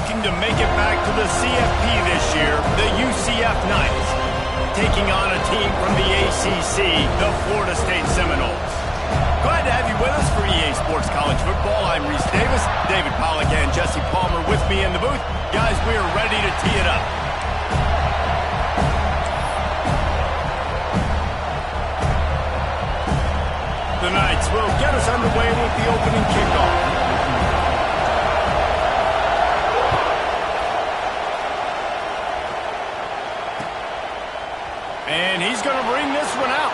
looking to make it back to the CFP this year, the UCF Knights, taking on a team from the ACC, the Florida State Seminoles. Glad to have you with us for EA Sports College Football. I'm Reese Davis, David Pollack and Jesse Palmer with me in the booth. Guys, we are ready to tee it up. The Knights will get us underway with the opening kickoff. And he's going to bring this one out.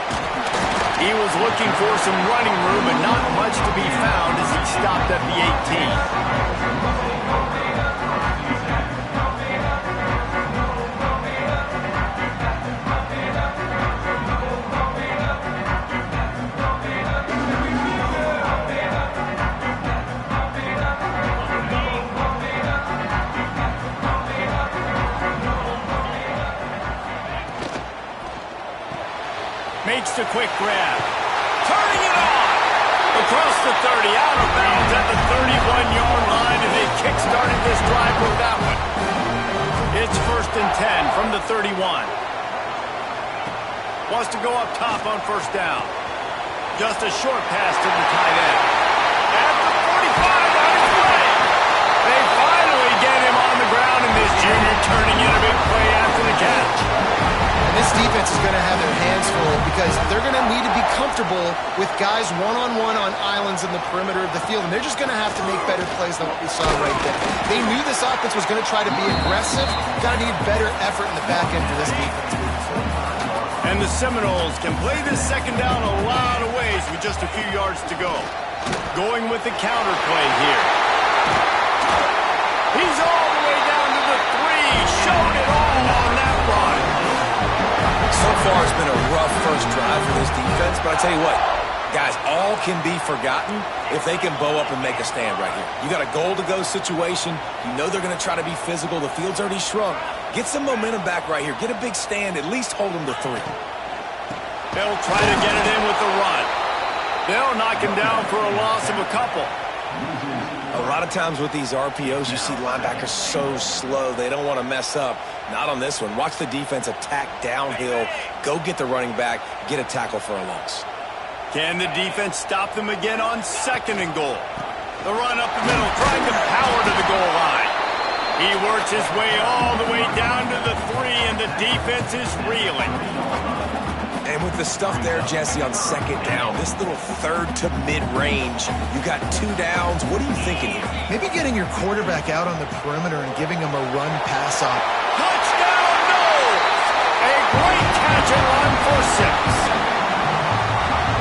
He was looking for some running room, but not much to be found as he stopped at the 18. Makes the quick grab. Turning it on. Across the 30, out of bounds at the 31-yard line, and they kick-started this drive with that one. It's 1st and 10 from the 31. Wants to go up top on 1st down. Just a short pass to the tight end. At the 45 on his way. They finally get him on the ground, and this junior turning in a big play after the catch. This defense is going to have their hands full because they're going to need to be comfortable with guys one-on-one on islands in the perimeter of the field, and they're just going to have to make better plays than what we saw right there. They knew this offense was going to try to be aggressive. Got to need better effort in the back end for this defense moving forward. And the Seminoles can play this second down a lot of ways with just a few yards to go. Going with the counter play here. He's all the way down to the 3. Showed it all on that run. So far, it's been a rough first drive for this defense, but I tell you what, guys, all can be forgotten if they can bow up and make a stand right here. You got a goal-to-go situation. You know they're going to try to be physical. The field's already shrunk. Get some momentum back right here. Get a big stand. At least hold them to 3. They'll try to get it in with the run. They'll knock him down for a loss of a couple. A lot of times with these RPOs, you see linebackers so slow, they don't want to mess up. Not on this one. Watch the defense attack downhill, go get the running back, get a tackle for a loss. Can the defense stop them again on 2nd and goal? The run up the middle, trying to power to the goal line. He works his way all the way down to the 3, and the defense is reeling. And with the stuff there, Jesse, on 2nd down, this little 3rd to mid-range, you got 2 downs. What are you thinking here? Maybe getting your quarterback out on the perimeter and giving him a run pass off. Touchdown, Knowles! A great catch and run for 6.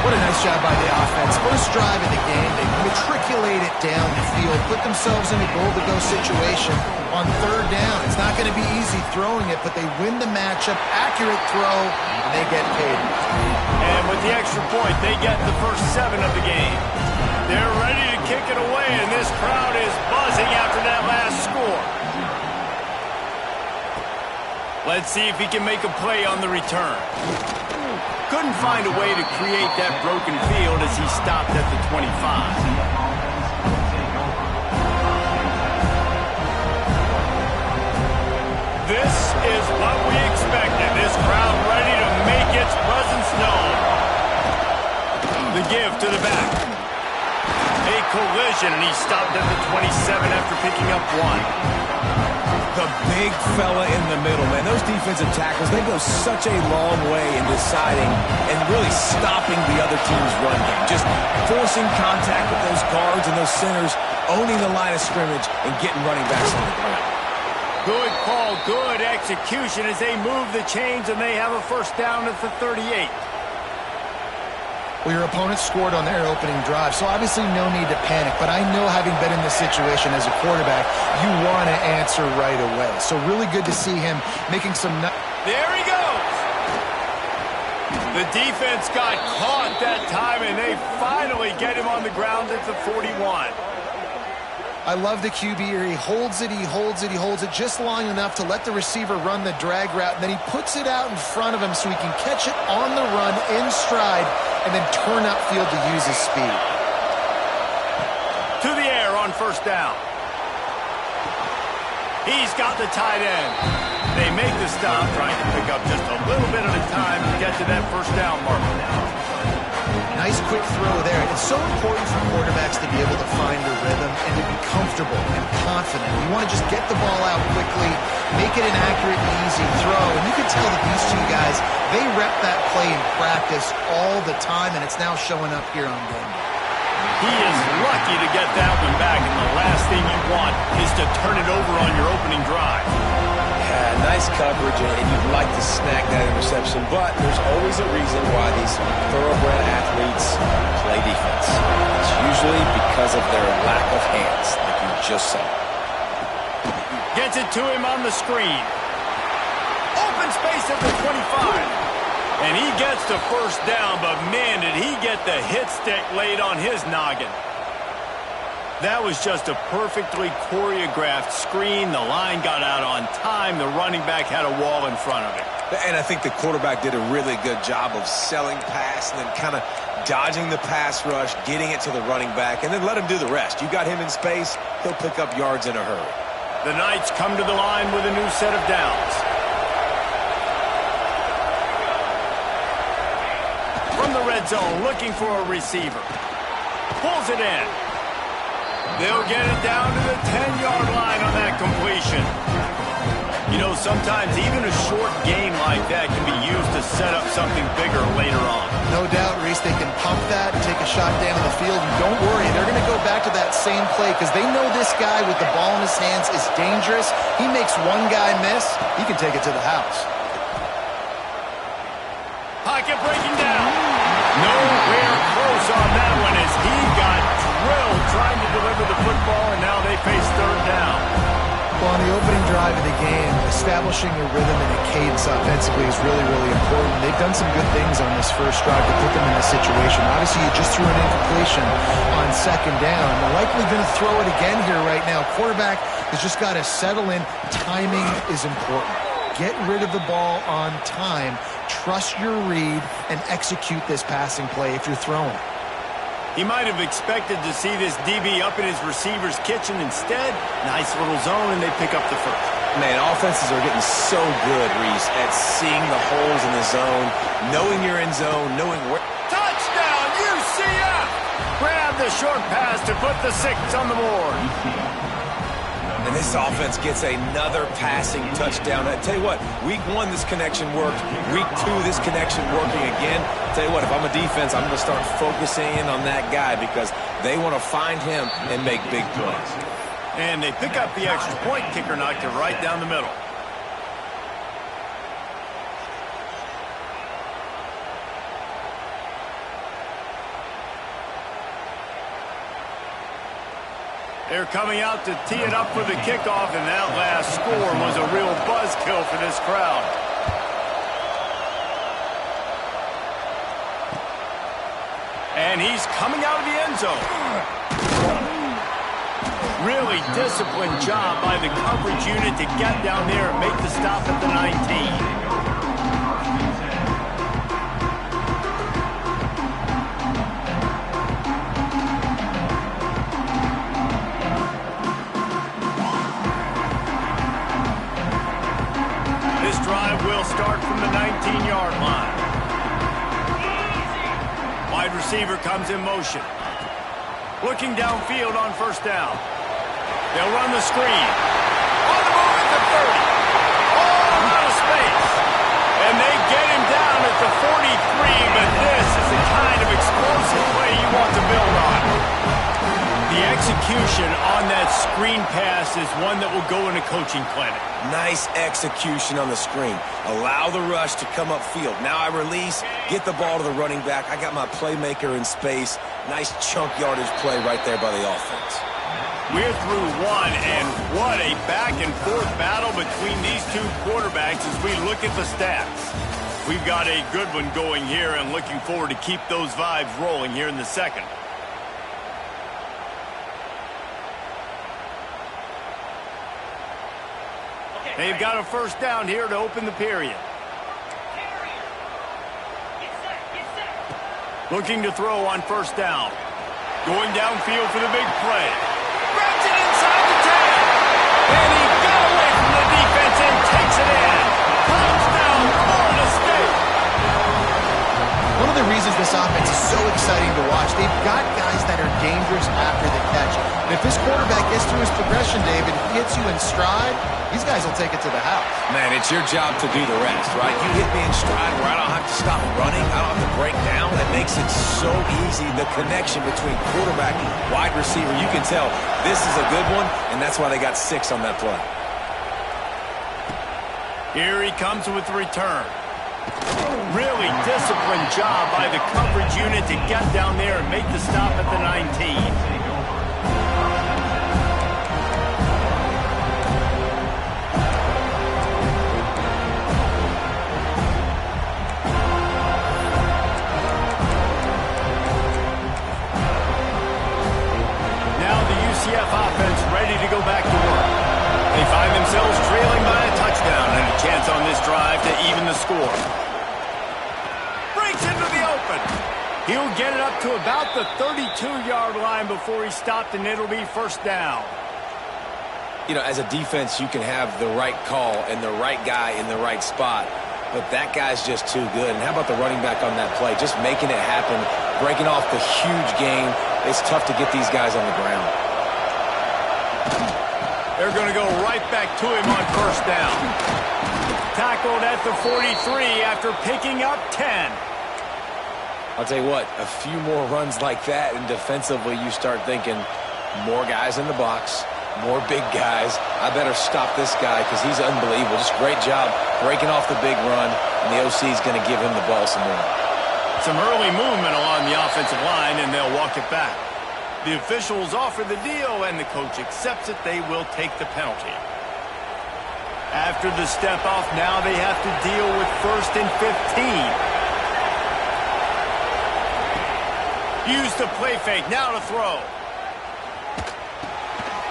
What a nice job by the offense. First drive of the game, they matriculate it down the field, put themselves in a goal-to-go situation on 3rd down. It's not going to be easy throwing it, but they win the matchup, accurate throw, and they get paid. And with the extra point, they get the first 7 of the game. They're ready to kick it away, and this crowd is buzzing after that last score. Let's see if he can make a play on the return. Couldn't find a way to create that broken field as he stopped at the 25. This is what we expected. This crowd ready to make its presence known. The give to the back. A collision, and he stopped at the 27 after picking up 1. The big fella in the middle, man. Those defensive tackles, they go such a long way in deciding and really stopping the other team's run game. Just forcing contact with those guards and those centers, owning the line of scrimmage, and getting running backs on the ground. Good call, good execution as they move the chains, and they have a first down at the 38. Well, your opponent scored on their opening drive, so obviously no need to panic. But I know, having been in this situation as a quarterback, you want to answer right away. So really good to see him making some... There he goes! The defense got caught that time, and they finally get him on the ground at the 41. I love the QB here. He holds it, he holds it, he holds it just long enough to let the receiver run the drag route, and then he puts it out in front of him so he can catch it on the run in stride and then turn upfield to use his speed. To the air on first down. He's got the tight end. They make the stop, trying to pick up just a little bit at a time to get to that first down marker now. Nice quick throw there. It's so important for quarterbacks to be able to find their rhythm and to be comfortable and confident. You want to just get the ball out quickly, make it an accurate and easy throw. And you can tell that these two guys, they rep that play in practice all the time, and it's now showing up here on game day. He is lucky to get that one back, and the last thing you want is to turn it over on your opening drive. Yeah, nice coverage, and you'd like to snag that interception, but there's always a reason why these thoroughbred athletes play defense. It's usually because of their lack of hands, like you just saw. Gets it to him on the screen. Open space at the 25. And he gets the first down, but man, did he get the hit stick laid on his noggin. That was just a perfectly choreographed screen. The line got out on time. The running back had a wall in front of him. And I think the quarterback did a really good job of selling pass and then kind of dodging the pass rush, getting it to the running back, and then let him do the rest. You got him in space, he'll pick up yards in a hurry. The Knights come to the line with a new set of downs. From the red zone, looking for a receiver. Pulls it in. They'll get it down to the 10-yard line on that completion. You know, sometimes even a short gain like that can be used to set up something bigger later on. No doubt, Reese, they can pump that and take a shot down the field. And don't worry, they're going to go back to that same play because they know this guy with the ball in his hands is dangerous. He makes one guy miss, he can take it to the house. Pocket breaking down. Nowhere close on that one as he got drilled trying to deliver the football, and now they face third down. Well, on the opening drive of the game, establishing a rhythm and a cadence offensively is really, really important. They've done some good things on this first drive to put them in this situation. Obviously, you just threw an incompletion on second down. They're likely going to throw it again here right now. Quarterback has just got to settle in. Timing is important. Get rid of the ball on time. Trust your read and execute this passing play if you're throwing it. He might have expected to see this DB up in his receiver's kitchen. Instead, nice little zone, and they pick up the first. Man, offenses are getting so good, Reese, at seeing the holes in the zone, knowing you're in zone, knowing where... Touchdown, UCF! Grab the short pass to put the 6 on the board. And this offense gets another passing touchdown. I tell you what, week 1, this connection worked. Week 2, this connection working again. I tell you what, if I'm a defense, I'm going to start focusing in on that guy because they want to find him and make big plays. And they pick up the extra point. Kicker knocked it right down the middle. They're coming out to tee it up for the kickoff, and that last score was a real buzzkill for this crowd. And he's coming out of the end zone. Really disciplined job by the coverage unit to get down there and make the stop at the 19. Will start from the 19-yard line. Wide receiver comes in motion. Looking downfield on first down. They'll run the screen. On the move at the 30. All out of space. And they get him down at the 43, but this is the kind of explosive play you want to build on. The execution on that screen pass is one that will go in a coaching clinic. Nice execution on the screen. Allow the rush to come upfield. Now I release, get the ball to the running back. I got my playmaker in space. Nice chunk yardage play right there by the offense. We're through one, and what a back-and-forth battle between these two quarterbacks as we look at the stats. We've got a good one going here and looking forward to keep those vibes rolling here in the second. They've got a first down here to open the period. Looking to throw on first down. Going downfield for the big play. Grabs it inside the 10. And he got away of the reasons this offense is so exciting to watch. They've got guys that are dangerous after the catch. And if this quarterback gets through his progression, David, he hits you in stride, these guys will take it to the house. Man, it's your job to do the rest, right? You hit me in stride where I don't have to stop running. I don't have to break down. That makes it so easy. The connection between quarterback and wide receiver, you can tell this is a good one, and that's why they got 6 on that play. Here he comes with the return. Really disciplined job by the coverage unit to get down there and make the stop at the 19. Offense ready to go back to work. They find themselves trailing by a touchdown and a chance on this drive to even the score. Breaks into the open. He'll get it up to about the 32-yard line before he's stopped, and it'll be first down. You know, as a defense, you can have the right call and the right guy in the right spot, but that guy's just too good. And how about the running back on that play? Just making it happen, breaking off the huge gain. It's tough to get these guys on the ground. They're going to go right back to him on first down. Tackled at the 43 after picking up 10. I'll tell you what, a few more runs like that, and defensively you start thinking more guys in the box, more big guys. I better stop this guy because he's unbelievable. Just great job breaking off the big run, and the OC is going to give him the ball some more. Some early movement along the offensive line, and they'll walk it back. The officials offer the deal, and the coach accepts it. They will take the penalty. After the step-off, now they have to deal with 1st and 15. Use the play fake. Now to throw.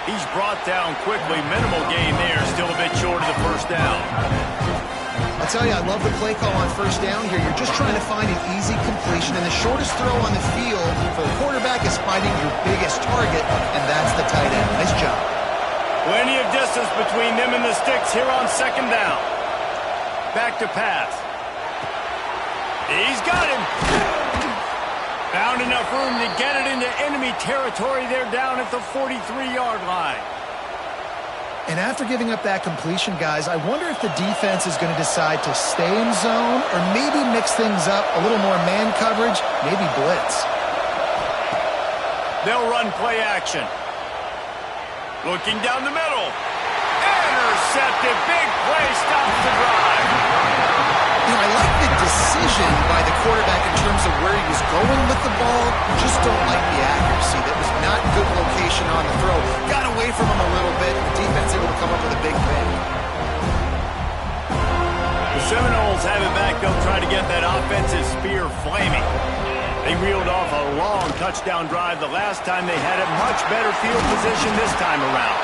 He's brought down quickly. Minimal gain there. Still a bit short of the first down. I'll tell you, I love the play call on first down here. You're just trying to find an easy completion, and the shortest throw on the field for the quarterback is finding your biggest target, and that's the tight end. Nice job. Plenty of distance between them and the sticks here on second down. Back to pass. He's got him. Found enough room to get it into enemy territory. They're down at the 43-yard line. And after giving up that completion, guys, I wonder if the defense is going to decide to stay in zone or maybe mix things up, a little more man coverage, maybe blitz. They'll run play action. Looking down the middle. Intercepted. Big play stops the drive. You know, I like the decision by the quarterback in terms of where he was going with the ball. Just don't like the accuracy. That was not good location on the throw. Got away from him a little bit. The defense able to come up with a big play. The Seminoles have it back. They'll try to get that offensive spear flaming. They reeled off a long touchdown drive the last time. They had a much better field position this time around.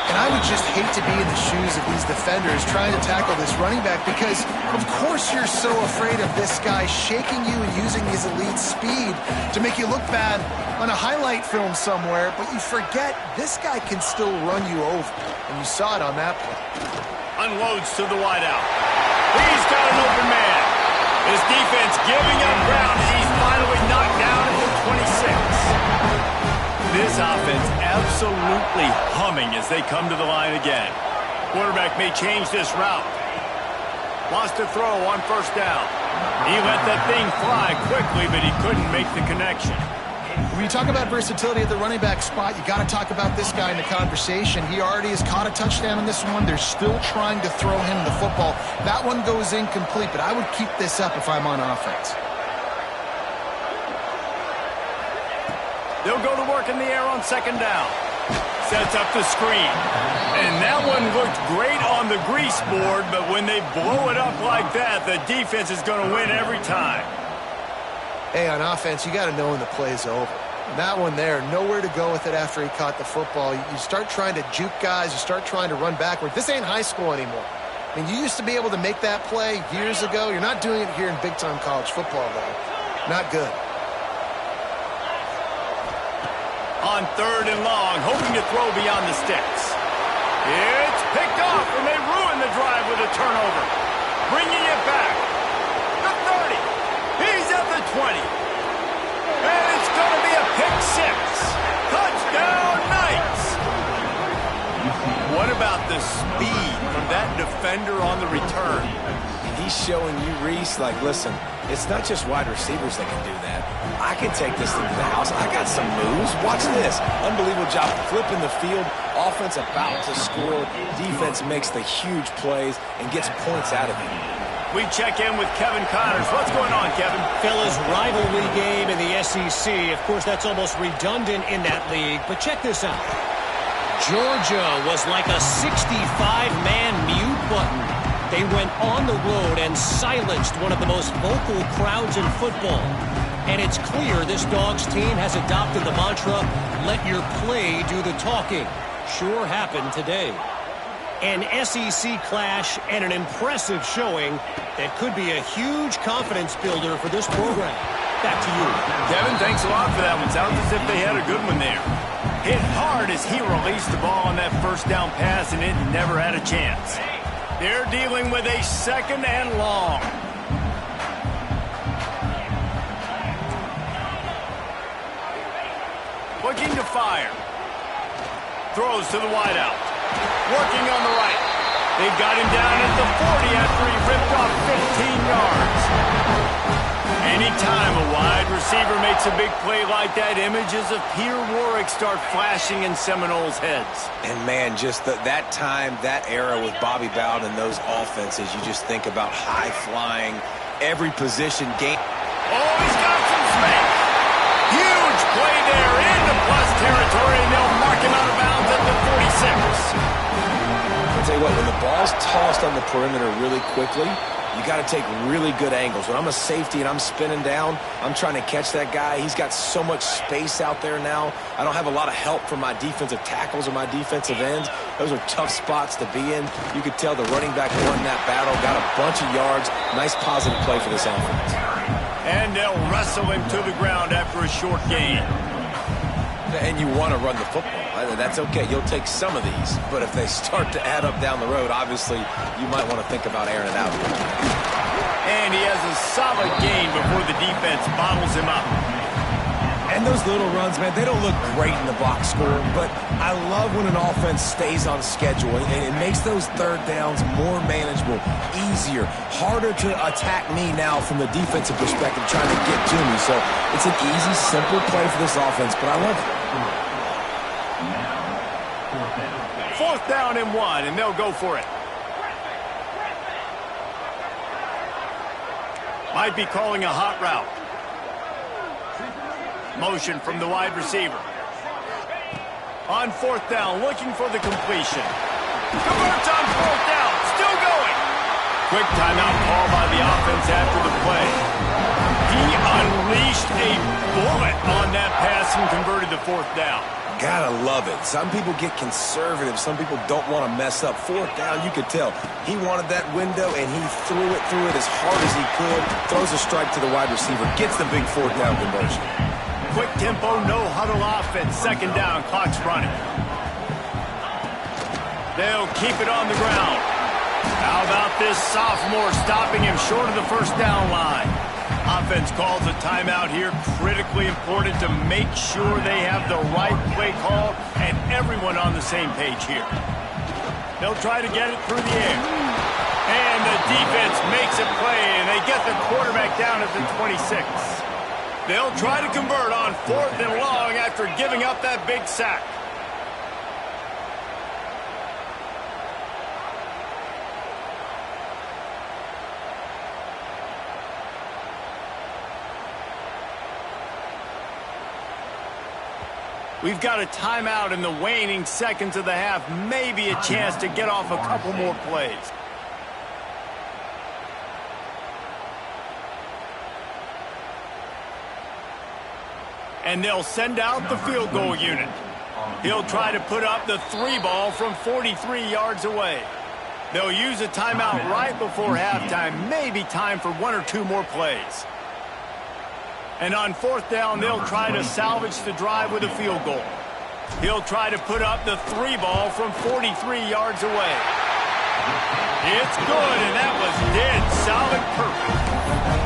And I would just hate to be in the shoes of these defenders trying to tackle this running back because, of course, you're so afraid of this guy shaking you and using his elite speed to make you look bad on a highlight film somewhere, but you forget this guy can still run you over, and you saw it on that play. Unloads to the wideout. He's got an open man. This defense giving up ground as he's finally knocked down at the 26. This offense absolutely humming as they come to the line again. Quarterback may change this route. Wants to throw on first down. He let that thing fly quickly, but he couldn't make the connection. When you talk about versatility at the running back spot, you got to talk about this guy in the conversation. He already has caught a touchdown in this one. They're still trying to throw him the football. That one goes incomplete, but I would keep this up if I'm on offense. They'll go to work in the air on second down. Sets up the screen. And that one looked great on the grease board, but when they blow it up like that, the defense is going to win every time. Hey, on offense, you got to know when the play's over. And that one there, nowhere to go with it after he caught the football. You start trying to juke guys. You start trying to run backward. This ain't high school anymore. I mean, you used to be able to make that play years ago. You're not doing it here in big-time college football, though. Not good. On third and long, hoping to throw beyond the sticks. It's picked off, and they ruin the drive with a turnover. Bringing it back. The 30. He's at 20. And it's going to be a pick six. Touchdown, Knights. What about the speed from that defender on the return? He's showing you, Reese, like, listen, it's not just wide receivers that can do that. I can take this thing to the house. I got some moves. Watch this. Unbelievable job flipping the field. Offense about to score. Defense makes the huge plays and gets points out of it. We check in with Kevin Connors. What's going on, Kevin? Fellas, rivalry game in the SEC. Of course, that's almost redundant in that league. But check this out. Georgia was like a 65-man mute button. They went on the road and silenced one of the most vocal crowds in football. And it's clear this Dogs team has adopted the mantra, let your play do the talking. Sure happened today. An SEC clash and an impressive showing that could be a huge confidence builder for this program. Back to you. Kevin, thanks a lot for that one. Sounds as if they had a good one there. Hit hard as he released the ball on that first down pass, and it never had a chance. They're dealing with a second and long. Looking to fire. Throws to the wideout. Working on the right. They've got him down at the 40 after he ripped off 15 yards. Anytime a wide receiver makes a big play like that, images of Peter Warwick start flashing in Seminoles' heads. And, man, just that time, that era with Bobby Bowden and those offenses, you just think about high-flying, every position game. Oh, he's got some space. Huge play there into plus territory, and they'll mark him out of bounds at the 46. I'll tell you what, when the ball's tossed on the perimeter really quickly, you got to take really good angles. When I'm a safety and I'm spinning down, I'm trying to catch that guy. He's got so much space out there now. I don't have a lot of help from my defensive tackles or my defensive ends. Those are tough spots to be in. You could tell the running back won that battle, got a bunch of yards. Nice positive play for this offense. And they'll wrestle him to the ground after a short gain. And you want to run the football. That's okay. You'll take some of these. But if they start to add up down the road, obviously, you might want to think about airing it out. And he has a solid gain before the defense bottles him up. And those little runs, man, they don't look great in the box score, but I love when an offense stays on schedule, and it makes those third downs more manageable, easier, harder to attack me now from the defensive perspective trying to get to me. So it's an easy, simple play for this offense, but I love it. Fourth down and 1, and they'll go for it. Might be calling a hot route. Motion from the wide receiver. On fourth down, looking for the completion. Converts on fourth down, still going. Quick timeout call by the offense after the play. He unleashed a bullet on that pass and converted the fourth down. Gotta love it. Some people get conservative. Some people don't want to mess up. Fourth down, you could tell. He wanted that window, and he threw it as hard as he could. Throws a strike to the wide receiver. Gets the big fourth down conversion. Quick tempo, no huddle offense. Second down, clock's running. They'll keep it on the ground. How about this sophomore stopping him short of the first down line? Offense calls a timeout here. Critically important to make sure they have the right play call and everyone on the same page here. They'll try to get it through the air. And the defense makes a play, and they get the quarterback down at the 26. They'll try to convert on fourth and long after giving up that big sack. We've got a timeout in the waning seconds of the half. Maybe a chance to get off a couple more plays. And they'll send out the field goal unit. He'll try to put up the 3-ball from 43 yards away. They'll use a timeout right before halftime. Maybe time for 1 or 2 more plays. And on fourth down, they'll try to salvage the drive with a field goal. He'll try to put up the 3-ball from 43 yards away. It's good, and that was dead solid perfect.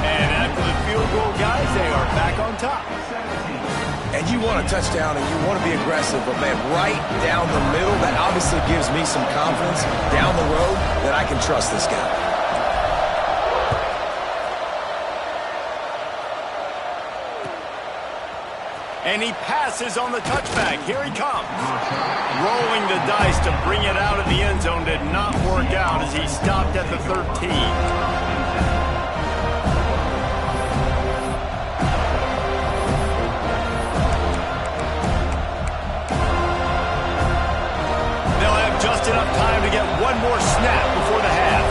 And after the field goal, guys. They are back on top. And you want a touchdown and you want to be aggressive, but, man, right down the middle, that obviously gives me some confidence down the road that I can trust this guy. And he passes on the touchback. Here he comes. Rolling the dice to bring it out of the end zone did not work out as he stopped at the 13. They'll have just enough time to get one more snap before the half.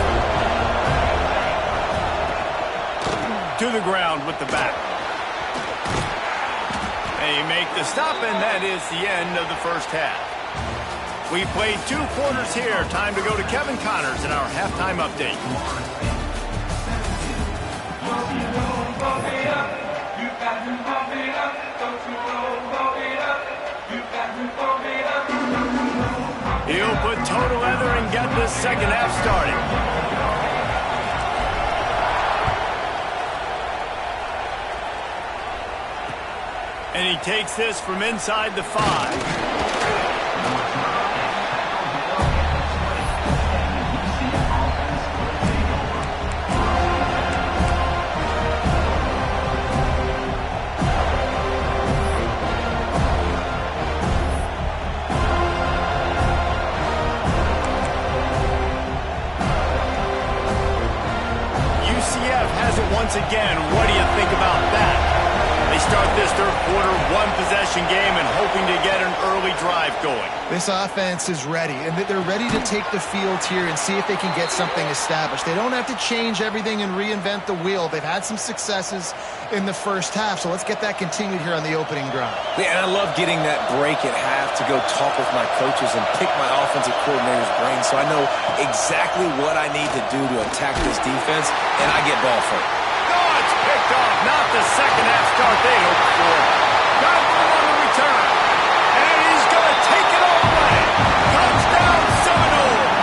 To the ground with the back. They make the stop, and that is the end of the first half. We played 2 quarters here. Time to go to Kevin Connors in our halftime update. He'll put toe to leather and get this second half started. And he takes this from inside the 5. UCF has it once again. What do you think about that? They start this third quarter one-possession game and hoping to get an early drive going. This offense is ready, and they're ready to take the field here and see if they can get something established. They don't have to change everything and reinvent the wheel. They've had some successes in the first half, so let's get that continued here on the opening drive. Yeah, and I love getting that break at half to go talk with my coaches and pick my offensive coordinator's brain so I know exactly what I need to do to attack this defense, and I get ball first. Picked off, not the second half start they hoped for. Got one on the return. And he's going to take it all away. Touchdown, Seminoles.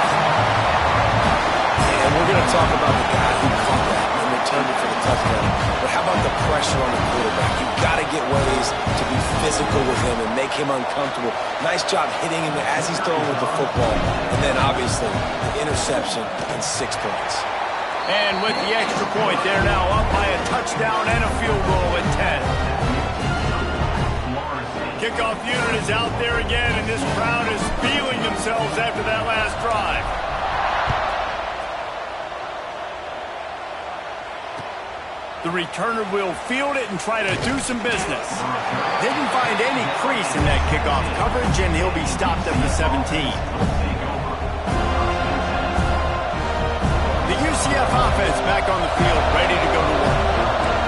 And we're going to talk about the guy who caught that and returned it for the touchdown. But how about the pressure on the quarterback? You've got to get ways to be physical with him and make him uncomfortable. Nice job hitting him as he's throwing with the football. And then, obviously, the interception and 6 points. And with the extra point, they're now up by a touchdown and a field goal at 10. Kickoff unit is out there again, and this crowd is feeling themselves after that last drive. The returner will field it and try to do some business. Didn't find any crease in that kickoff coverage, and he'll be stopped at the 17. UCF offense back on the field, ready to go to work.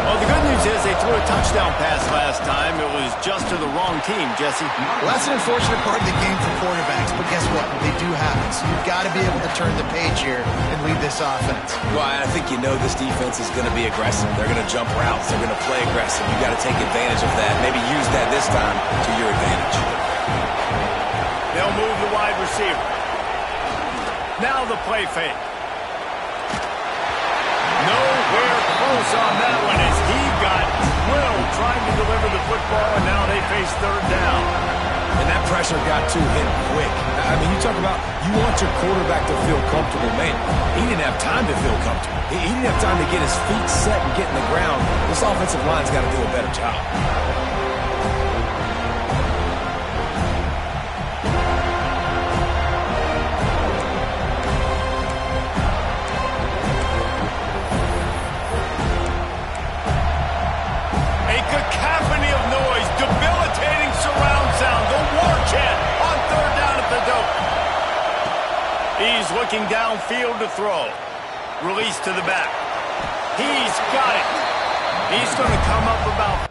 Well, the good news is they threw a touchdown pass last time. It was just to the wrong team, Jesse. Well, that's an unfortunate part of the game for quarterbacks, but guess what? They do have it. So you've got to be able to turn the page here and lead this offense. Well, I think you know this defense is going to be aggressive. They're going to jump routes. They're going to play aggressive. You've got to take advantage of that. Maybe use that this time to your advantage. They'll move the wide receiver. Now the play fake. Nowhere close on that one as he got drilled trying to deliver the football, and now they face third down. And that pressure got to him quick. I mean, you talk about you want your quarterback to feel comfortable. Man, he didn't have time to feel comfortable. He didn't have time to get his feet set and get in the ground. This offensive line's got to do a better job. He's looking downfield to throw. Release to the back. He's got it. He's going to come up about...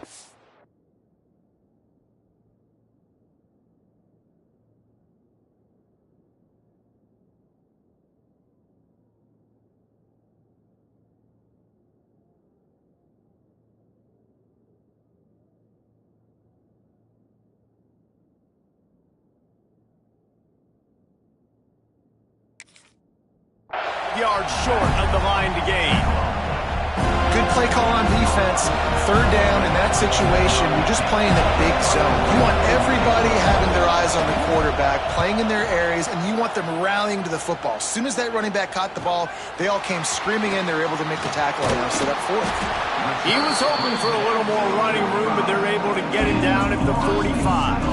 yards short of the line to gain. good play call on defense. Third down in that situation, you're just playing a big zone. You want everybody having their eyes on the quarterback, playing in their areas, and you want them rallying to the football. As soon as that running back caught the ball, they all came screaming in. They were able to make the tackle and now set up fourth. He was hoping for a little more running room, but they're able to get him down at the 45.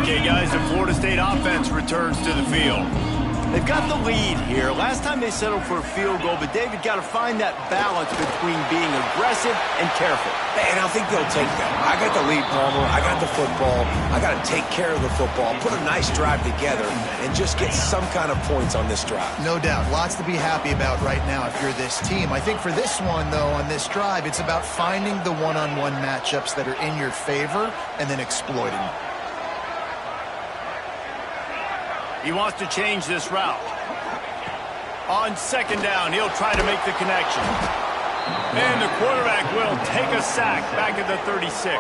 Okay, guys, the Florida State offense returns to the field. They've got the lead here. Last time they settled for a field goal, but David got to find that balance between being aggressive and careful. And I think they'll take that. I got the lead, Palmer. I got the football. I got to take care of the football, put a nice drive together, and just get some kind of points on this drive. No doubt. Lots to be happy about right now if you're this team. I think for this one, though, on this drive, it's about finding the one-on-one matchups that are in your favor and then exploiting them. He wants to change this route. On second down, he'll try to make the connection. And the quarterback will take a sack back at the 36.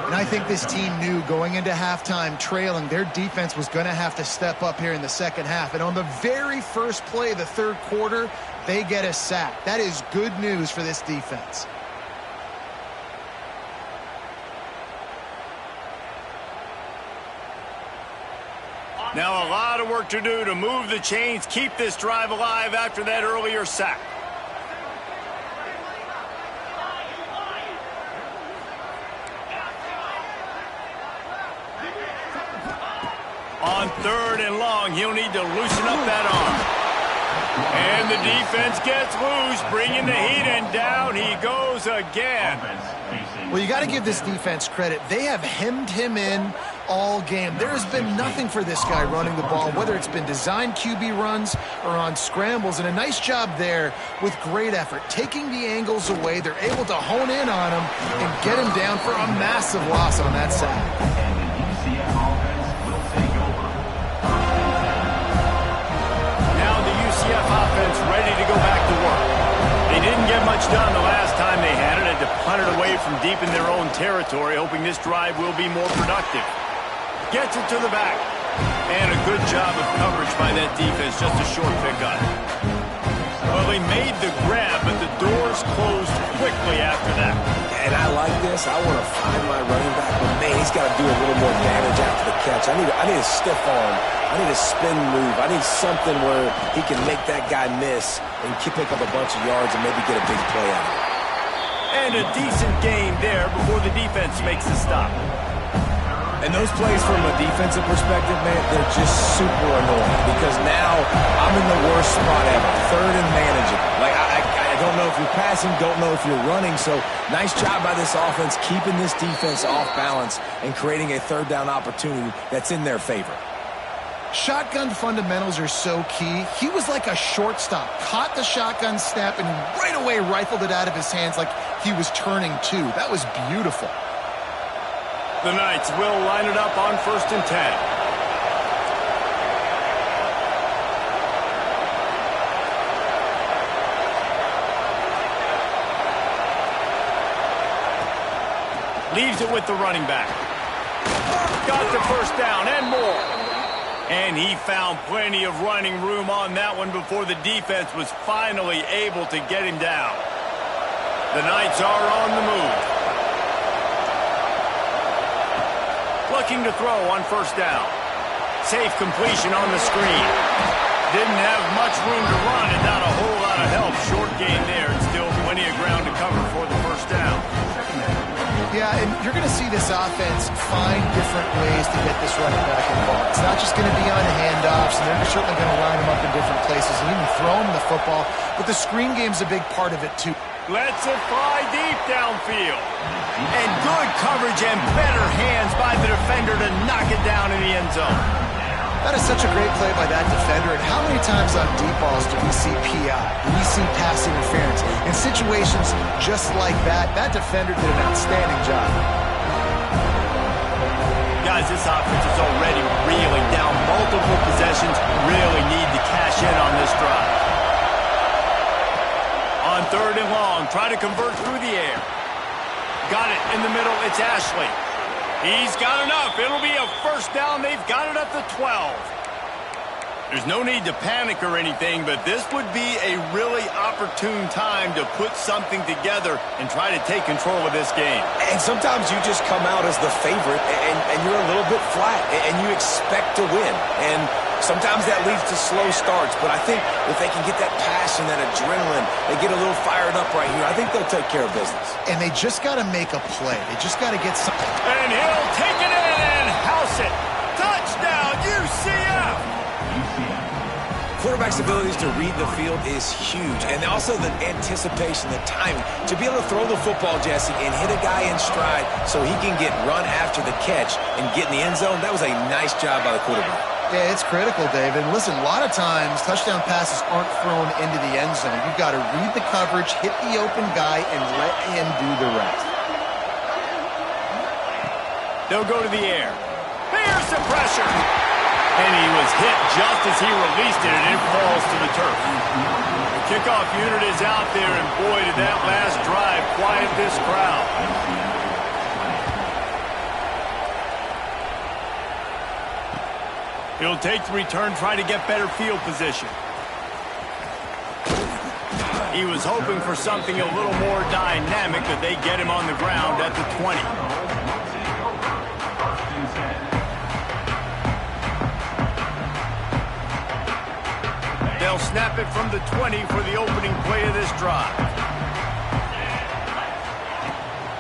And I think this team knew going into halftime trailing, their defense was going to have to step up here in the second half. And on the very first play of the third quarter, they get a sack. That is good news for this defense. Now a lot of work to do to move the chains, keep this drive alive after that earlier sack. On third and long, he'll need to loosen up that arm. And the defense gets loose, bringing the heat, and down he goes again. Well, you got to give this defense credit. They have hemmed him in all game. There has been nothing for this guy running the ball, whether it's been designed QB runs or on scrambles, and a nice job there with great effort. Taking the angles away, they're able to hone in on him and get him down for a massive loss on that sack. Offense ready to go back to work. They didn't get much done the last time they had it. Had to punt it away from deep in their own territory, hoping this drive will be more productive. Gets it to the back. And a good job of coverage by that defense. Just a short pickup. Well, they made the grab, but the doors closed quickly after that. And I like this. I want to find my running back, but man, he's got to do a little more damage after the catch. I need a stiff arm. I need a spin move. I need something where he can make that guy miss and pick up a bunch of yards and maybe get a big play out of it. And a decent gain there before the defense makes the stop. And those plays from a defensive perspective, man, they're just super annoying because now I'm in the worst spot ever. Third and manageable. Like, I don't know if you're passing, don't know if you're running. So nice job by this offense keeping this defense off balance and creating a third down opportunity that's in their favor. Shotgun fundamentals are so key. He was like a shortstop, caught the shotgun snap and right away rifled it out of his hands like he was turning two. That was beautiful. The Knights will line it up on 1st and 10. Leaves it with the running back. Got the first down and more. And he found plenty of running room on that one before the defense was finally able to get him down. The Knights are on the move. Looking to throw on 1st down. Safe completion on the screen. Didn't have much room to run and not a whole lot of help. Short gain there and still plenty of ground to cover for the 1st down. Yeah, and you're going to see this offense find different ways to get this running back involved. It's not just going to be on handoffs, and they're certainly going to line him up in different places and even throw him the football. But the screen game's a big part of it, too. Lets it fly deep downfield. And good coverage and better hands by the defender to knock it down in the end zone. That is such a great play by that defender. And how many times on deep balls do we see PI? Do we see pass interference? In situations just like that, that defender did an outstanding job. Guys, this offense is already reeling down multiple possessions. Really need to cash in on this drive. On 3rd and long, try to convert through the air. Got it in the middle. It's Ashley. He's got enough. It'll be a 1st down. They've got it up to 12. There's no need to panic or anything, but this would be a really opportune time to put something together and try to take control of this game. And sometimes you just come out as the favorite, and you're a little bit flat, and you expect to win. And sometimes that leads to slow starts, but I think if they can get that passion, that adrenaline, they get a little fired up right here, I think they'll take care of business. And they just got to make a play. They just got to get some. And he'll take it in and house it. Touchdown, UCF! Quarterback's abilities to read the field is huge, and also the anticipation, the timing. To be able to throw the football, Jesse, and hit a guy in stride so he can get run after the catch and get in the end zone, that was a nice job by the quarterback. Yeah, it's critical, Dave. And listen, a lot of times touchdown passes aren't thrown into the end zone. You've got to read the coverage, hit the open guy, and let him do the rest. They'll go to the air. Here's some pressure. And he was hit just as he released it, and it falls to the turf. The kickoff unit is out there, and boy, did that last drive quiet this crowd. He'll take the return, try to get better field position. He was hoping for something a little more dynamic, but they get him on the ground at the 20. They'll snap it from the 20 for the opening play of this drive.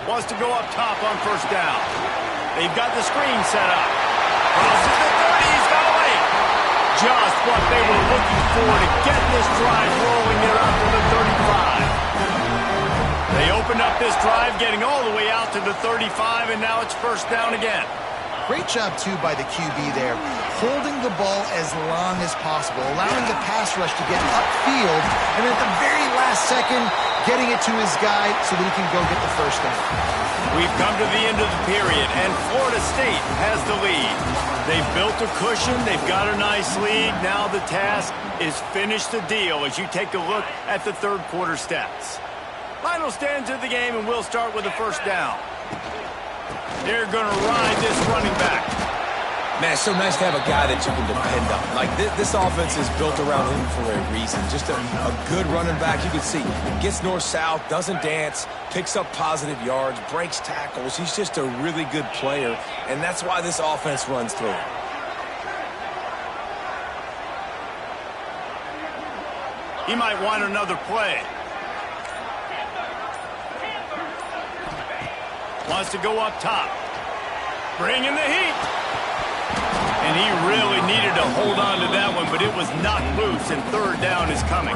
Wants to go up top on first down. They've got the screen set up. Crosses the 30, he's got away. Just what they were looking for to get this drive rolling there out to the 35. They opened up this drive, getting all the way out to the 35, and now it's first down again. Great job, too, by the QB there, holding the ball as long as possible, allowing the pass rush to get upfield, and at the very last second, getting it to his guy so that he can go get the first down. We've come to the end of the period, and Florida State has the lead. They've built a cushion. They've got a nice lead. Now the task is finish the deal as you take a look at the third quarter stats. Final stands of the game, and we'll start with the first down. They're going to ride this running back. Man, it's so nice to have a guy that you can depend on. Like, this offense is built around him for a reason. Just a good running back. You can see, gets north-south, doesn't dance, picks up positive yards, breaks tackles. He's just a really good player, and that's why this offense runs through him. He might want another play. Wants to go up top. Bring in the heat. And he really needed to hold on to that one, but it was knocked loose, and third down is coming.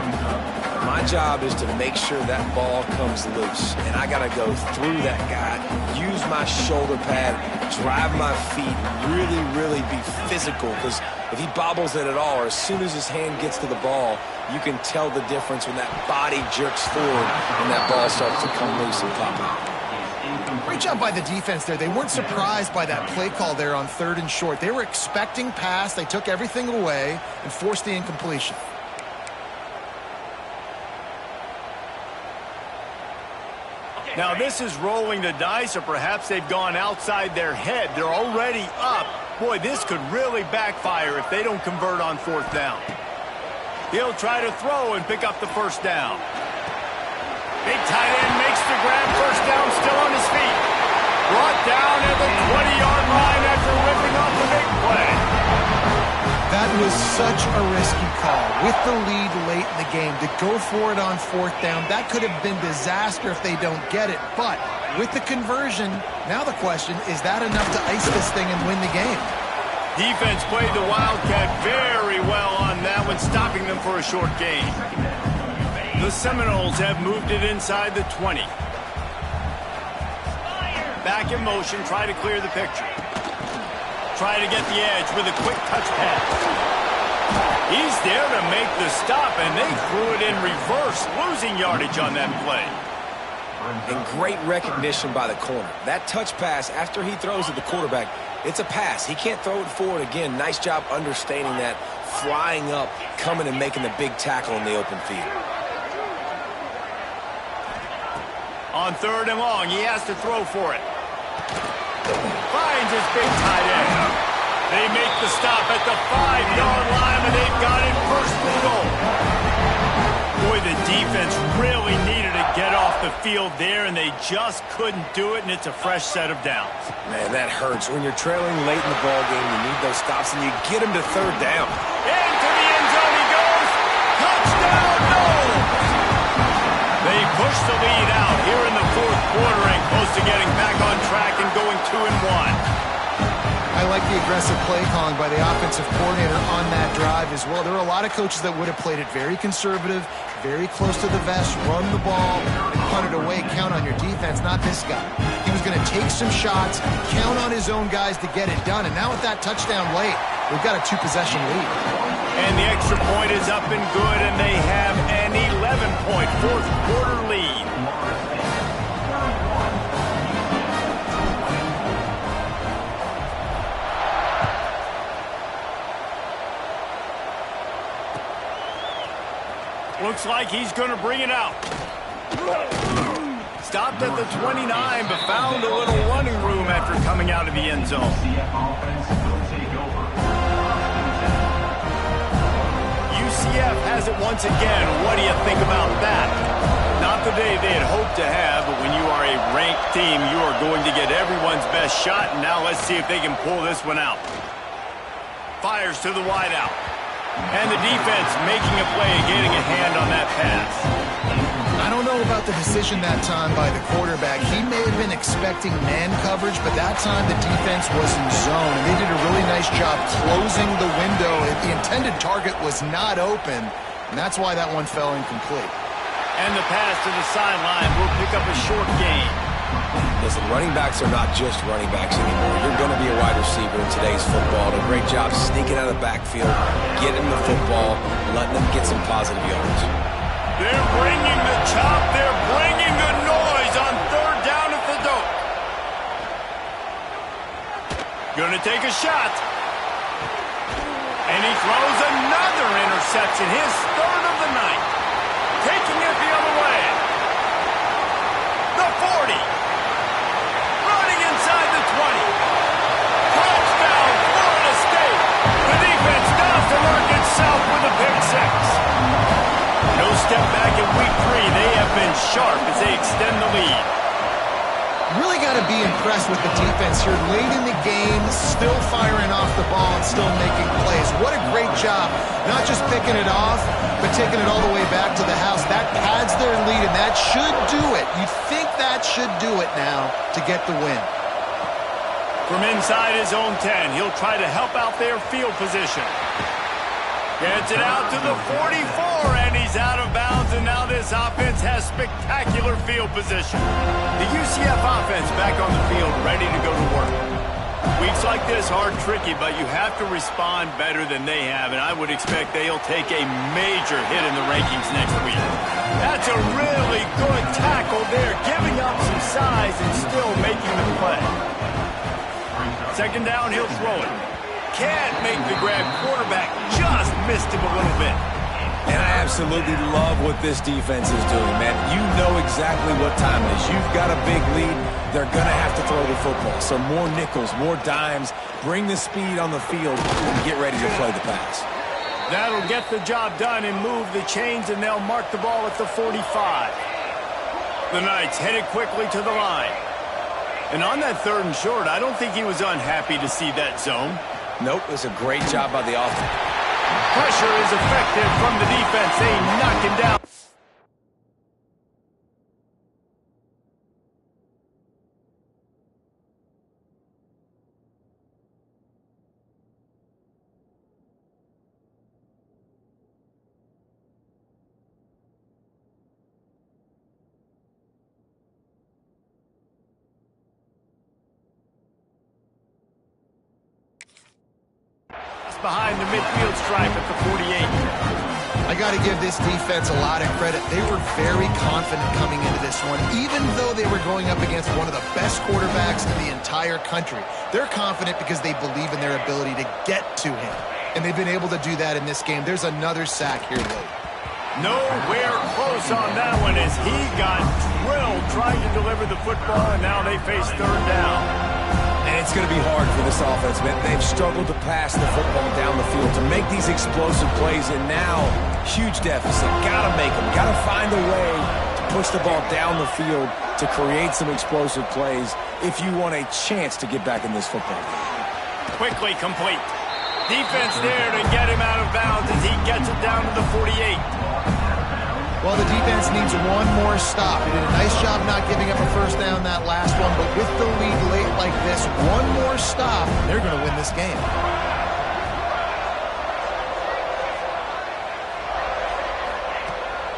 My job is to make sure that ball comes loose, and I got to go through that guy, use my shoulder pad, drive my feet, really be physical, because if he bobbles it at all, or as soon as his hand gets to the ball, you can tell the difference when that body jerks forward and that ball starts to come loose and pop out. Great job by the defense there. They weren't surprised by that play call there on 3rd and short. They were expecting pass. They took everything away and forced the incompletion. Now this is rolling the dice, or perhaps they've gone outside their head. They're already up. Boy, this could really backfire if they don't convert on 4th down. He'll try to throw and pick up the first down. Big tight end makes the grab, first down, still on his feet. Brought down at the 20-yard line after ripping off the big play. That was such a risky call. With the lead late in the game, to go for it on 4th down, that could have been disaster if they don't get it. But with the conversion, now the question, is that enough to ice this thing and win the game? Defense played the Wildcat very well on that one, stopping them for a short gain. The Seminoles have moved it inside the 20. Back in motion, try to clear the picture. Try to get the edge with a quick touch pass. He's there to make the stop, and they threw it in reverse, losing yardage on that play. And great recognition by the corner. That touch pass, after he throws at the quarterback, it's a pass. He can't throw it forward again. Nice job understanding that, flying up, coming and making the big tackle in the open field. On 3rd and long, he has to throw for it. Finds his big tight end. They make the stop at the 5-yard line, and they've got it first and goal. Boy, the defense really needed to get off the field there, and they just couldn't do it, and it's a fresh set of downs. Man, that hurts. When you're trailing late in the ball game, you need those stops, and you get them to third down. Into the end zone he goes. Touchdown, Knowles! They push the lead out here in the fourth quarter and close to getting back on track and going 2-1. I like the aggressive play calling by the offensive coordinator on that drive as well. There were a lot of coaches that would have played it very conservative, very close to the vest, run the ball, and punt it away. Count on your defense, not this guy. He was going to take some shots, count on his own guys to get it done. And now with that touchdown late, we've got a 2-possession lead. And the extra point is up and good, and they have an 11-point fourth quarter lead. Looks like he's going to bring it out. Stopped at the 29, but found a little running room after coming out of the end zone. UCF has it once again. What do you think about that? Not the day they had hoped to have, but when you are a ranked team, you are going to get everyone's best shot, and now let's see if they can pull this one out. Fires to the wideout. And the defense making a play, getting a hand on that pass. I don't know about the decision that time by the quarterback. He may have been expecting man coverage, but that time the defense was in zone, and they did a really nice job closing the window. The intended target was not open, and that's why that one fell incomplete. And the pass to the sideline will pick up a short gain. Listen, running backs are not just running backs anymore. You're going to be a wide receiver in today's football. A great job sneaking out of the backfield, getting the football, letting them get some positive yards. They're bringing the chop. They're bringing the noise on third down at the dope. Going to take a shot. And he throws another interception, his third of the night. Taking it the other way. The 40. Running inside the 20. Touchdown, Florida State. The defense does to work itself with a pick six. No step back in week 3. They have been sharp as they extend the lead. Really got to be impressed with the defense here. Late in the game, still firing off the ball and still making plays. What a great job. Not just picking it off, but taking it all the way back to the house. That pads their lead, and that should do it. You think that should do it now to get the win. From inside his own 10, he'll try to help out their field position. Gets it out to the 44, and he's out of bounds, and now this offense has spectacular field position. The UCF offense back on the field, ready to go to work. Weeks like this are tricky, but you have to respond better than they have, and I would expect they'll take a major hit in the rankings next week. That's a really good tackle there, giving up some size and still making the play. Second down, he'll throw it. Can't make the grab. Quarterback just missed him a little bit. And I absolutely love what this defense is doing, man. You know exactly what time it is. You've got a big lead. They're going to have to throw the football. So more nickels, more dimes. Bring the speed on the field and get ready to play the pass. That'll get the job done and move the chains, and they'll mark the ball at the 45. The Knights headed quickly to the line. And on that third and short, I don't think he was unhappy to see that zone. Nope, it was a great job by the offense. Pressure is effective from the defense. They knock him down. Behind the midfield stripe at the 48. I got to give this defense a lot of credit. They were very confident coming into this one, even though they were going up against one of the best quarterbacks in the entire country. They're confident because they believe in their ability to get to him, and they've been able to do that in this game. There's another sack here late. Nowhere close on that one as he got drilled trying to deliver the football, and now they face third down. And It's going to be hard for this offense, man. They've struggled to pass the football down the field, to make these explosive plays, and now, huge deficit. Got to make them. Got to find a way to push the ball down the field to create some explosive plays if you want a chance to get back in this football game. Quickly complete. Defense there to get him out of bounds as he gets it down to the 48. Well, the defense needs one more stop. They did a nice job not giving up a first down that last one, but with the lead late like this, one more stop, they're going to win this game.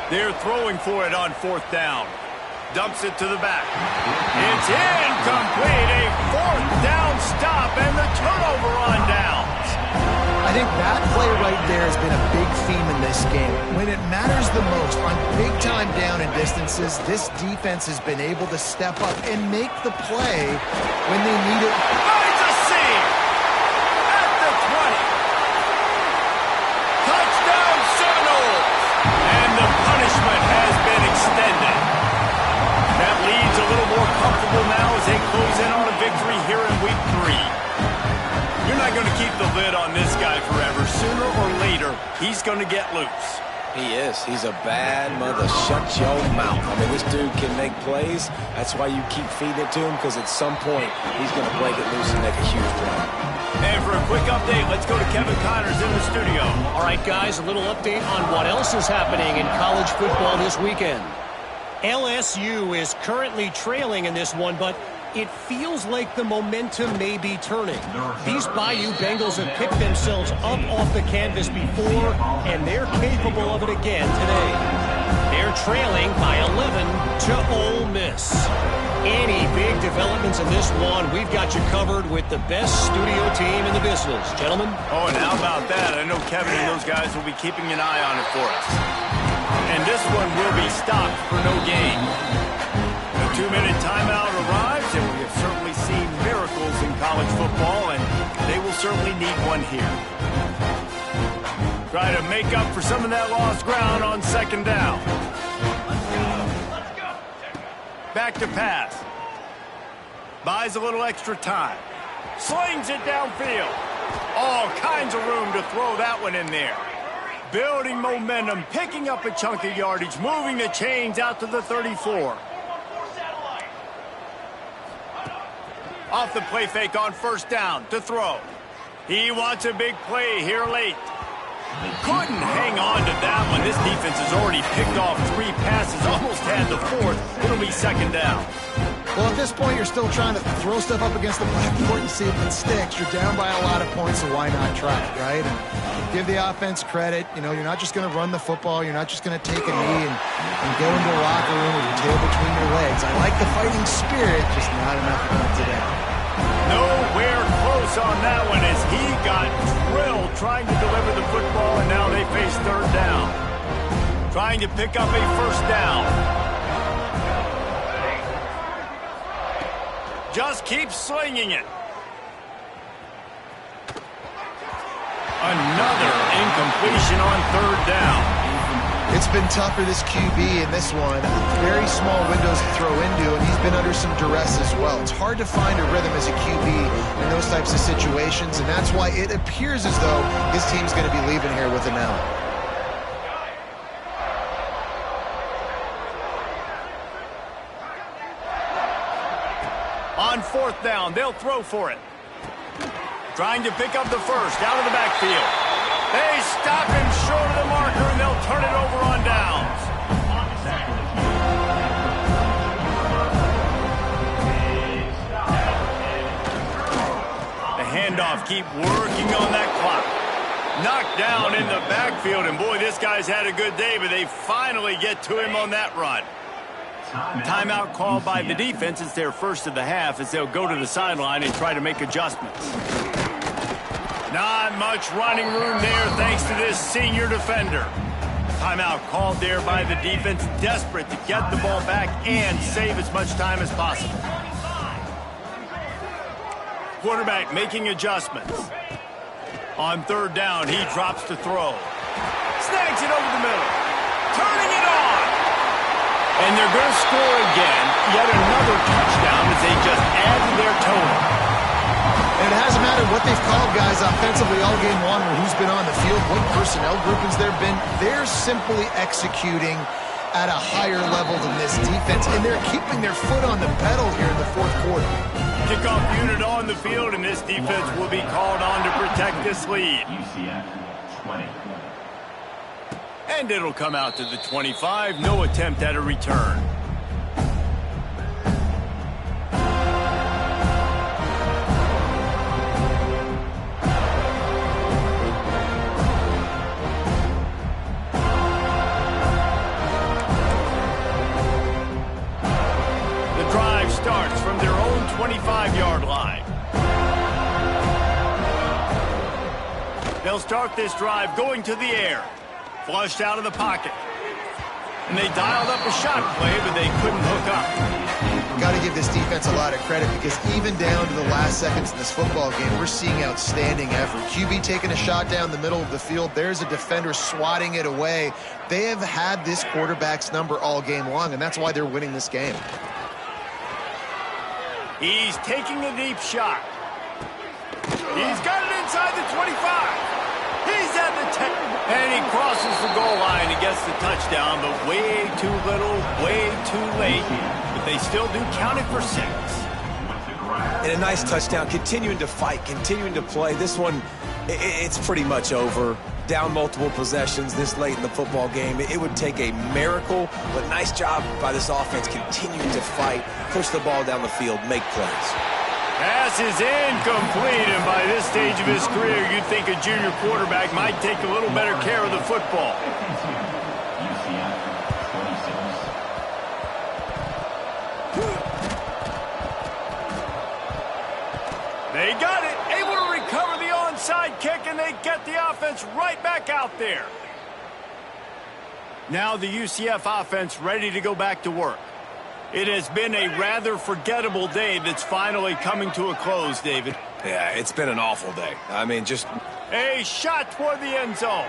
They're throwing for it on fourth down. Dumps it to the back. It's incomplete. A fourth down stop and the turnover on downs. I think that play right there has been a big theme in this game. When it matters the most, on big-time down and distances, this defense has been able to step up and make the play when they need it. Finds a seam at the 20. Touchdown Seminoles. And the punishment has been extended. That leads a little more comfortable now as they close in on a victory here in week 3. You're not going to keep the lid on this guy forever. Sooner or later, he's going to get loose. He is. He's a bad mother. Shut your mouth. I mean, this dude can make plays. That's why you keep feeding it to him, because at some point, he's going to break it loose and make a huge play. And for a quick update, let's go to Kevin Connors in the studio. All right, guys, a little update on what else is happening in college football this weekend. LSU is currently trailing in this one, but it feels like the momentum may be turning. These Bayou Bengals have picked themselves up off the canvas before, and they're capable of it again today. They're trailing by 11 to Ole Miss. Any big developments in this one, we've got you covered with the best studio team in the business. Gentlemen? Oh, and how about that? I know Kevin and those guys will be keeping an eye on it for us. And this one will be stopped for no gain. The 2-minute timeout arrives, and we have certainly seen miracles in college football, and they will certainly need one here. Try to make up for some of that lost ground on second down. Back to pass. Buys a little extra time. Slings it downfield. All kinds of room to throw that one in there. Building momentum, picking up a chunk of yardage, moving the chains out to the 34. Off the play fake on first down to throw. He wants a big play here late. Couldn't hang on to that one. This defense has already picked off 3 passes, almost had the 4th. It'll be second down. Well, at this point, you're still trying to throw stuff up against the blackboard and see if it sticks. You're down by a lot of points, so why not try it, right? And give the offense credit. You know, you're not just going to run the football. You're not just going to take a knee and go into a locker room with your tail between your legs. I like the fighting spirit, just not enough of it today. Nowhere close on that one as he got drilled trying to deliver the football, and now they face third down. Trying to pick up a first down. Just keep slinging it. Another incompletion on third down. It's been tough for this QB in this one. Very small windows to throw into, and he's been under some duress as well. It's hard to find a rhythm as a QB in those types of situations, and that's why it appears as though his team's going to be leaving here with an L. On fourth down, they'll throw for it. Trying to pick up the first, out of the backfield. They stop him short of the marker, and they'll turn it over on downs. The handoff, keep working on that clock. Knocked down in the backfield, and boy, this guy's had a good day, but they finally get to him on that run. Timeout called by the defense. It's their first of the half as they'll go to the sideline and try to make adjustments. Not much running room there thanks to this senior defender. Timeout called there by the defense, desperate to get the ball back and save as much time as possible. Quarterback making adjustments. On third down, he drops to throw. Snags it over the middle. Turning it on. And they're going to score again. Yet another touchdown as they just add to their total. what they've called, guys, offensively all game long, or who's been on the field, what personnel groupings there have been, they're simply executing at a higher level than this defense, and they're keeping their foot on the pedal here in the fourth quarter. Kickoff unit on the field, and this defense will be called on to protect this lead. UCF 20. And it'll come out to the 25. No attempt at a return. Starts from their own 25-yard line. They'll start this drive going to the air. Flushed out of the pocket. And they dialed up a shot play, but they couldn't hook up. Got to give this defense a lot of credit because even down to the last seconds in this football game, we're seeing outstanding effort. QB taking a shot down the middle of the field. There's a defender swatting it away. They have had this quarterback's number all game long, and that's why they're winning this game. He's taking a deep shot. He's got it inside the 25. He's at the 10. And he crosses the goal line and gets the touchdown, but way too little, way too late. But they still do count it for 6. And a nice touchdown, continuing to fight, continuing to play. This one, it's pretty much over. Down multiple possessions this late in the football game. It would take a miracle, but nice job by this offense continuing to fight, push the ball down the field, make plays. Pass is incomplete, and by this stage of his career, you'd think a junior quarterback might take a little better care of the football. UCF 26. They got it, able to recover the onside kick, and they get the offense right back out there. Now the UCF offense ready to go back to work. It has been a rather forgettable day that's finally coming to a close, David. Yeah, it's been an awful day. I mean, just... A shot toward the end zone.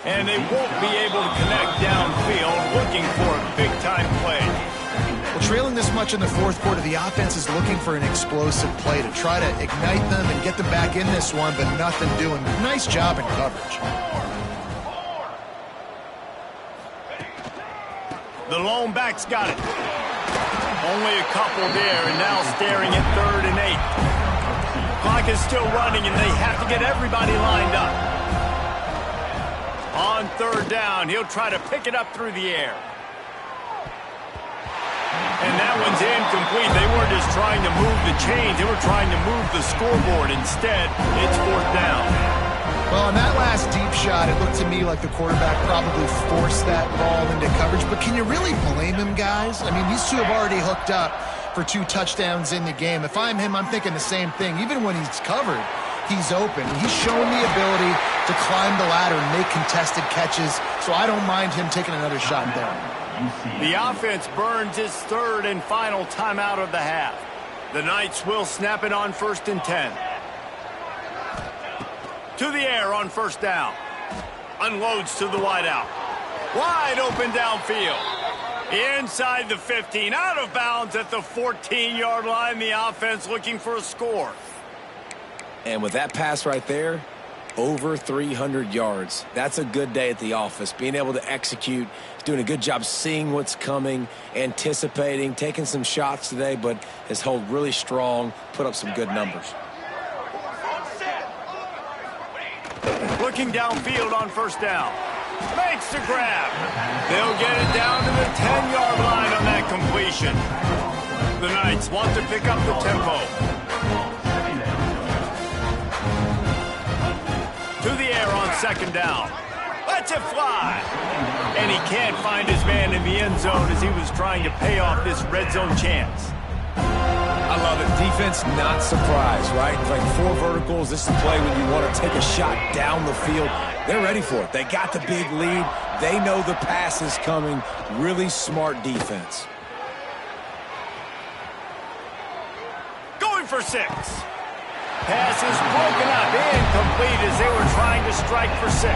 And they won't be able to connect downfield, looking for a big-time play. Well, trailing this much in the fourth quarter, the offense is looking for an explosive play to try to ignite them and get them back in this one, but nothing doing. Nice job in coverage. The lone back's got it. Only a couple there, and now staring at 3rd and 8. Clock is still running, and they have to get everybody lined up. On 3rd down, he'll try to pick it up through the air. And that one's incomplete. They weren't just trying to move the chains. They were trying to move the scoreboard. Instead, it's 4th down. Well, on that last deep shot, it looked to me like the quarterback probably forced that ball into coverage. But can you really blame him, guys? I mean, these two have already hooked up for 2 touchdowns in the game. If I'm him, I'm thinking the same thing. Even when he's covered, he's open. He's shown the ability to climb the ladder and make contested catches, so I don't mind him taking another shot there. The offense burns its 3rd and final timeout of the half. The Knights will snap it on 1st and 10. To the air on 1st down. Unloads to the wideout. Wide open downfield. Inside the 15. Out of bounds at the 14-yard line. The offense looking for a score. And with that pass right there, over 300 yards. That's a good day at the office. Being able to execute, doing a good job seeing what's coming, anticipating, taking some shots today, but has held really strong, put up some good numbers. Looking downfield on 1st down. Makes the grab. They'll get it down to the 10-yard line on that completion. The Knights want to pick up the tempo. To the air on 2nd down. Lets it fly. And he can't find his man in the end zone as he was trying to pay off this red zone chance. I love it. Defense not surprised, right? It's like 4 verticals. This is the play when you want to take a shot down the field. They're ready for it. They got the big lead. They know the pass is coming. Really smart defense. Going for 6. Pass is broken up, incomplete as they were trying to strike for 6.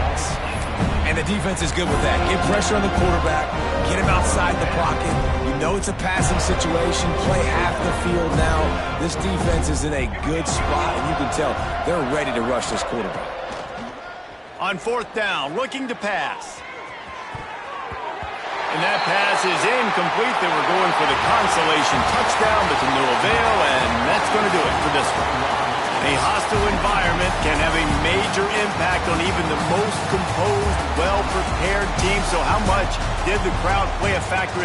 And the defense is good with that. Get pressure on the quarterback. Get him outside the pocket. You know it's a passing situation. Play half the field now. This defense is in a good spot, and you can tell they're ready to rush this quarterback. On fourth down, looking to pass. And that pass is incomplete. They were going for the consolation touchdown, but to no avail, and that's going to do it for this one. A hostile environment can have a major impact on even the most composed, well-prepared team. So how much did the crowd play a factor in